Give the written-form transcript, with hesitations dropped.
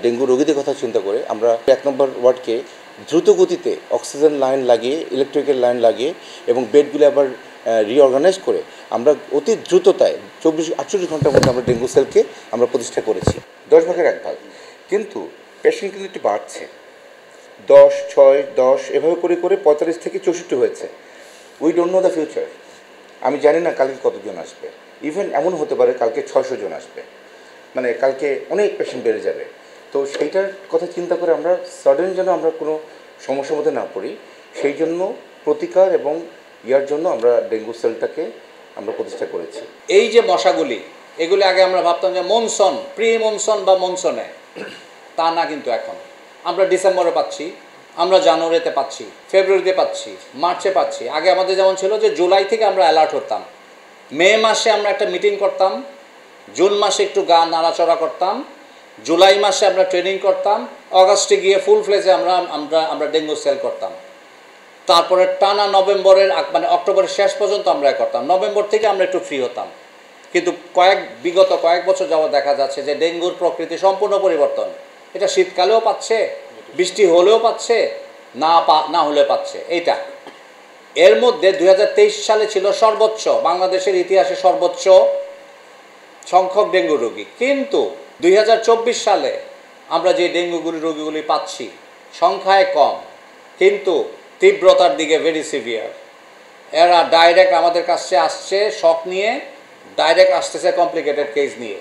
Dengue রোগীদের কথা চিন্তা করে আমরা 1 নম্বর ওয়ার্ডকে দ্রুত গতিতে অক্সিজেন লাইন লাগিয়ে, ইলেকট্রিক্যাল লাইন লাগিয়ে এবং বেডগুলো আবার রিঅর্গানাইজ করে আমরা অতি দ্রুততায় 48 ঘন্টার মধ্যে আমরা ডেঙ্গু সেলকে আমরা প্রতিষ্ঠা করেছি। 10 ভাগের 1 ভাগ। কিন্তু পেশেন্ট কিন্তু একটু বাড়ছে, 10, 6, 10 এভাবে করে করে 45 থেকে 64 হয়েছে। We don't know the future. আমি জানি না কালকে কতজন আসবে। ইভেন এমন হতে পারে কালকে 600 জন আসবে, মানে কালকে অনেক পেশেন্ট বেড়ে যাবে। তো সেইটার কথা চিন্তা করে আমরা সাডেন যেন আমরা কোনো সমস্যার মধ্যে না পড়ি, সেই জন্য প্রতিকার এবং ইয়ার জন্য আমরা ডেঙ্গু সেলটাকে আমরা প্রতিষ্ঠা করেছি। এই যে মশাগুলি, এগুলি আগে আমরা ভাবতাম যে মনসন, প্রি মনসন বা মনসনে, তা না। কিন্তু এখন আমরা ডিসেম্বরে পাচ্ছি, আমরা জানুয়ারিতে পাচ্ছি, ফেব্রুয়ারিতে পাচ্ছি, মার্চে পাচ্ছি। আগে আমাদের যেমন ছিল যে জুলাই থেকে আমরা অ্যালার্ট হতাম, মে মাসে আমরা একটা মিটিং করতাম, জুন মাসে একটু গা নাড়াচড়া করতাম, জুলাই মাসে আমরা ট্রেনিং করতাম, অগাস্টে গিয়ে ফুল ফ্লেজে আমরা ডেঙ্গু সেল করতাম। তারপরে টানা নভেম্বরের মানে অক্টোবরের শেষ পর্যন্ত আমরা করতাম। নভেম্বর থেকে আমরা একটু ফ্রি হতাম। কিন্তু বিগত কয়েক বছর যাওয়া দেখা যাচ্ছে যে ডেঙ্গুর প্রকৃতি সম্পূর্ণ পরিবর্তন। এটা শীতকালেও পাচ্ছে, বৃষ্টি হলেও পাচ্ছে, না হলেও পাচ্ছে। এইটা এর মধ্যে 2023 সালে ছিল সর্বোচ্চ, বাংলাদেশের ইতিহাসে সর্বোচ্চ সংখ্যক ডেঙ্গু রোগী। কিন্তু 2024 সালে আমরা যে ডেঙ্গুগুলি রোগীগুলি পাচ্ছি সংখ্যায় কম, কিন্তু তীব্রতার দিকে ভেরি সিভিয়ার। এরা ডাইরেক্ট আমাদের কাছে আসছে শক নিয়ে, ডাইরেক্ট আসতেছে কমপ্লিকেটেড কেস নিয়ে।